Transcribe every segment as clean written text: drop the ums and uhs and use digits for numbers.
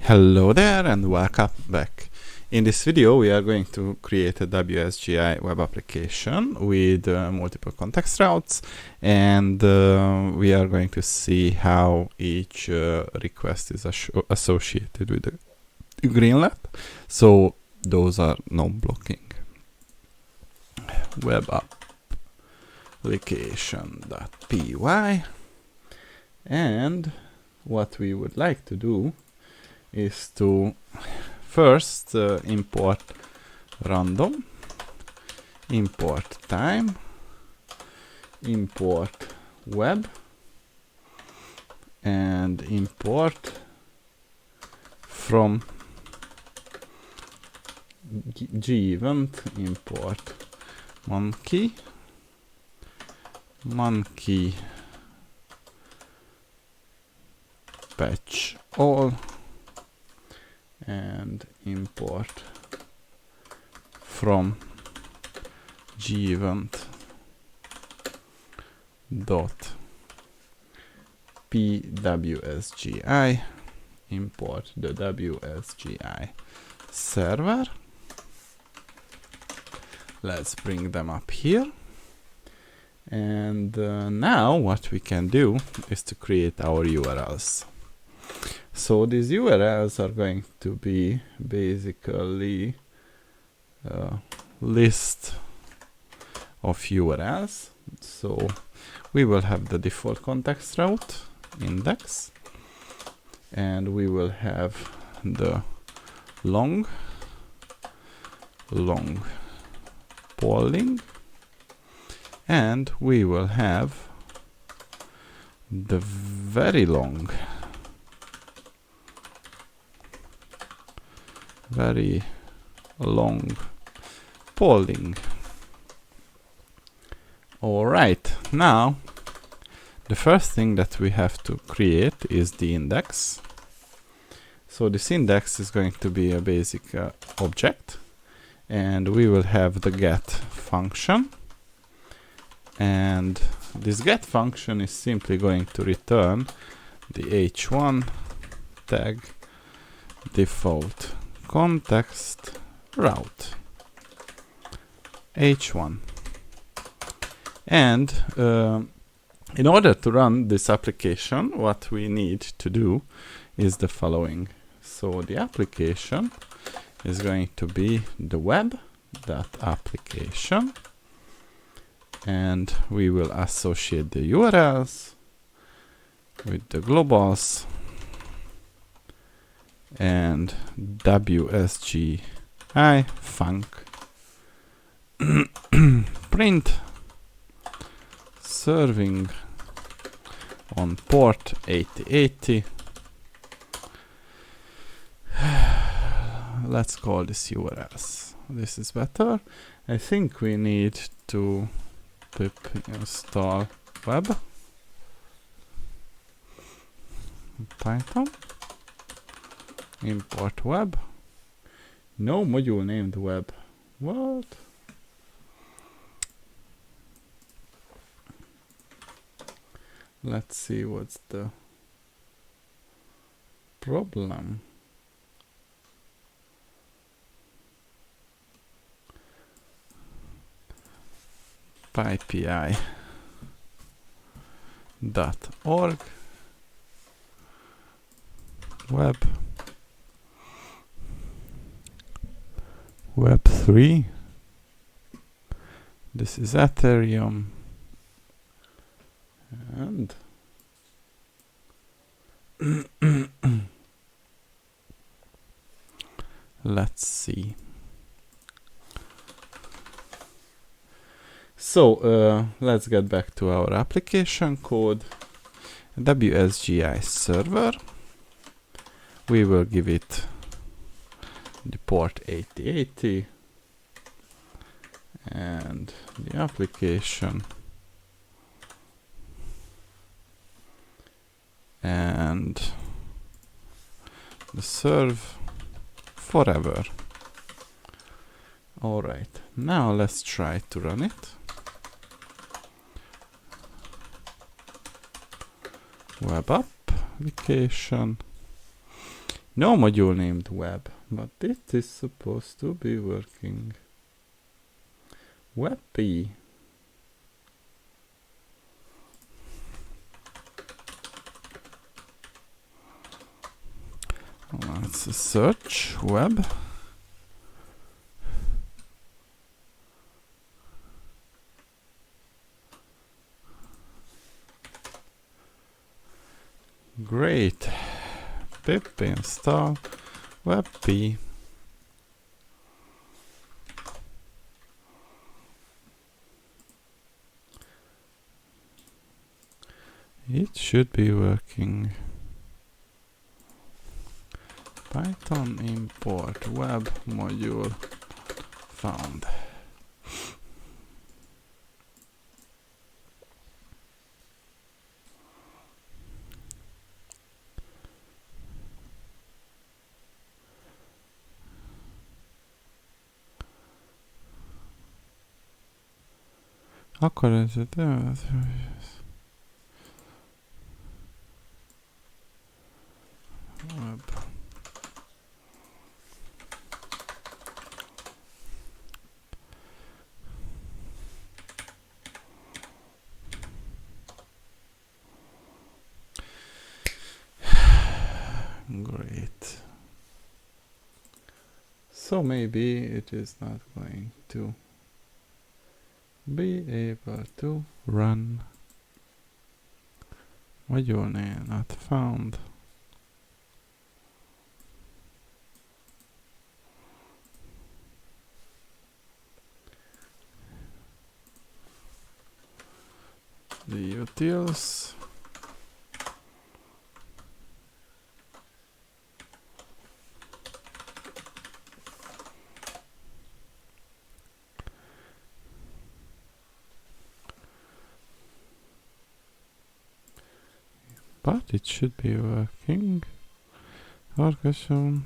Hello there and welcome back. In this video we are going to create a WSGI web application with multiple context routes, and we are going to see how each request is associated with the green lab. So those are non-blocking. webapplication.py, and what we would like to do is to first import random, import time, import web, and import from gevent, import monkey patch all, and import from gevent dot pwsgi, import the WSGI server. Let's bring them up here. And now what we can do is to create our URLs. So these URLs are going to be basically a list of URLs. So we will have the default context route index, and we will have the long polling, and we will have the very long polling. Alright, now the first thing that we have to create is the index. So this index is going to be a basic object, and we will have the get function, and this get function is simply going to return the h1 tag default context route h1. And in order to run this application, what we need to do is the following. So the application is going to be the web.application, and we will associate the URLs with the globals and WSGI func print serving on port 8080. Let's call this URLs. This is better. I think we need to pip install web Python, import web, no module named web. What? Let's see what's the problem. pypi.org web3. This is Ethereum, and let's see. So let's get back to our application code. WSGI server, we will give it the port 8080 and the application and the serve forever. Alright, now let's try to run it. Web application, No module named web, but it is supposed to be working. Webapp. Let's search web. Great. Pip install webapp. It should be working. Python import web module found. Akkor ez web. Great. So maybe it is not going to be able to run. Module name not found. The utils. But it should be working. Orchestration.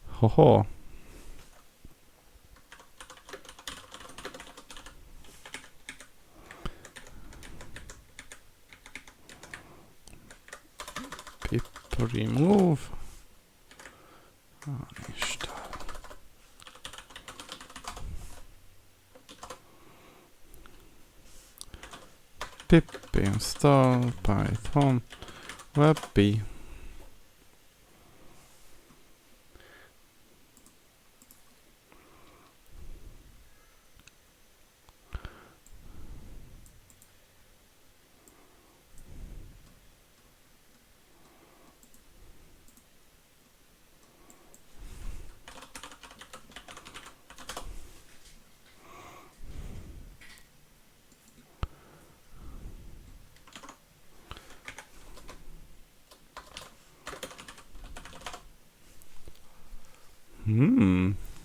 Ho. Pip remove. Uninstall. Pip install Python webapp.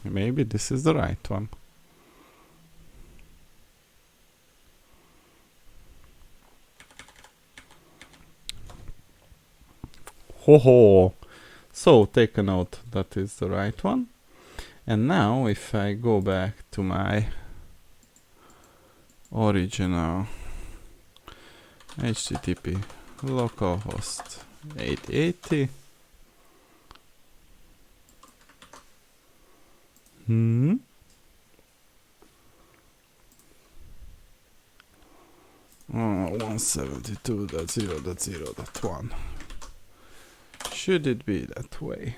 Maybe this is the right one. Ho. So take a note that is the right one. And now if I go back to my original HTTP localhost 880. Oh, 172.0.0.1. Should it be that way?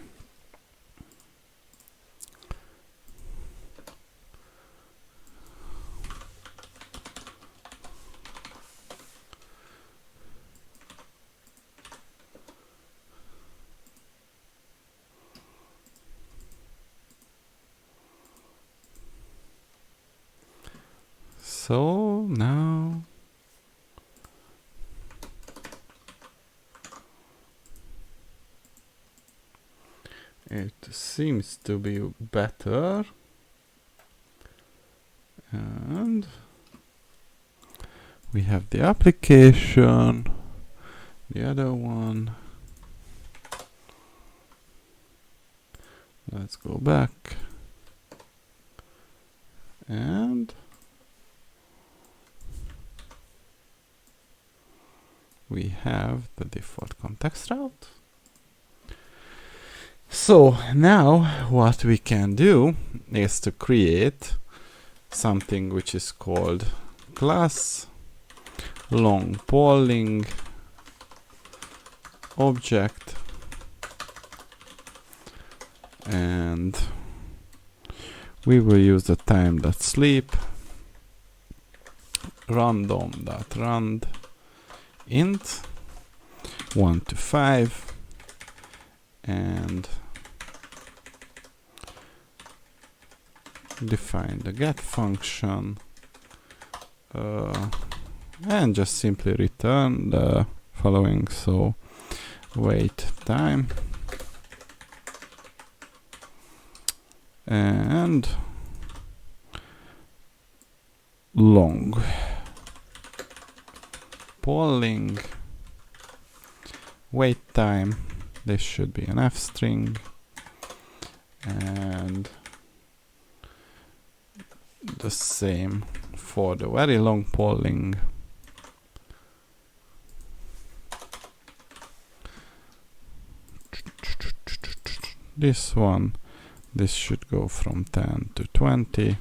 So now it seems to be better, and we have the application, the other one. Let's go back and we have the default context route. So now what we can do is to create something which is called class long polling object, and we will use the time.sleep random.rand int 1 to 5 and define the get function and just simply return the following. So wait time and long polling wait time. This should be an f string, and the same for the very long polling. This one, this should go from 10 to 20.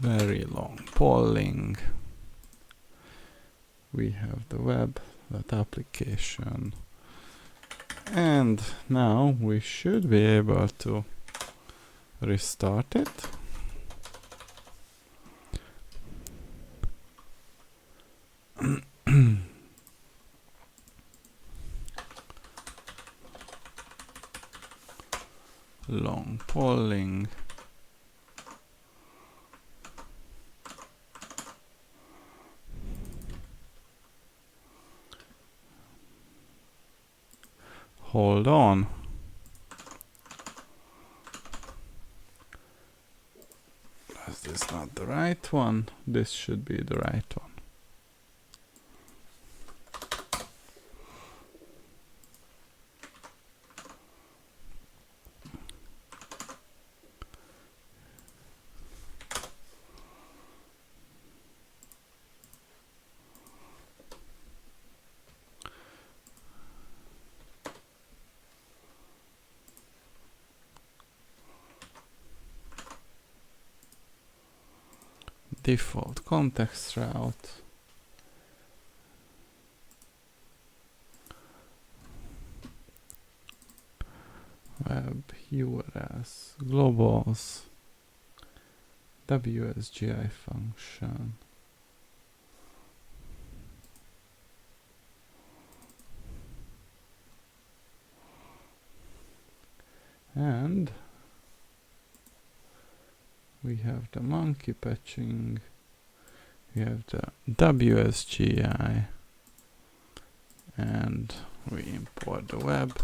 Very long polling. We have the web, that application, and now we should be able to restart it. Long polling. Hold on. Is this not the right one? This should be the right one. Default context route. Web URLs, globals, WSGI function. And we have the monkey patching, we have the WSGI, and we import the web.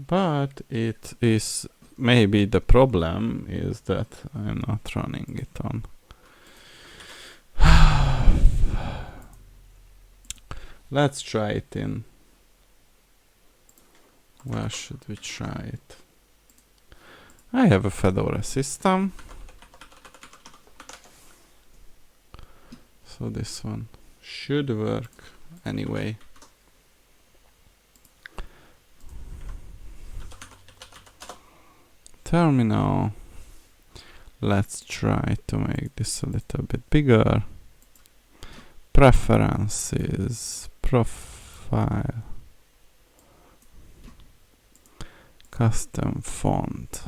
But it is maybe the problem is that I'm not running it on. Let's try it in. Where should we try it? I have a Fedora system. So this one should work anyway. Terminal. Let's try to make this a little bit bigger. Preferences, profile, custom font,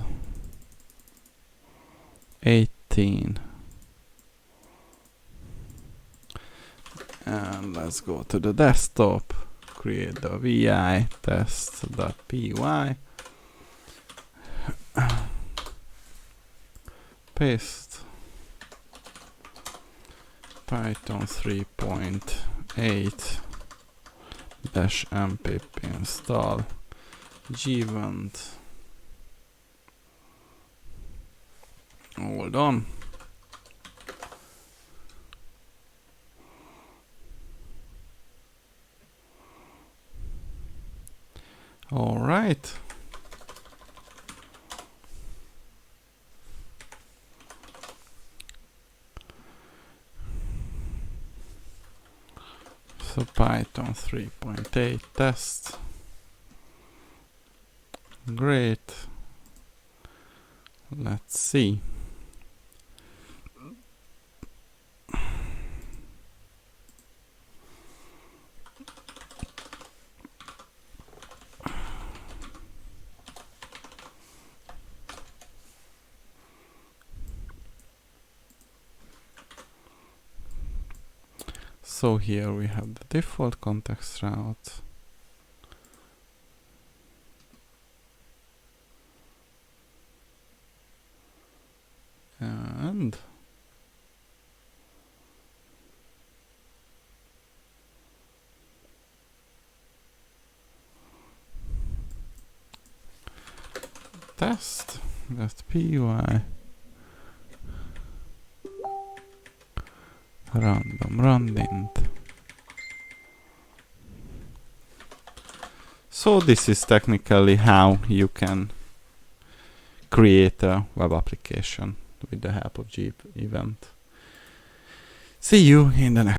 18. And let's go to the desktop, create the vi test.py. paste Python 3.8 -mpp install gevent. Hold on. All right. So Python 3.8 test. Great. Let's see. So here we have the default context route. And test .py random run-int. So this is technically how you can create a web application with the help of gevent. See you in the next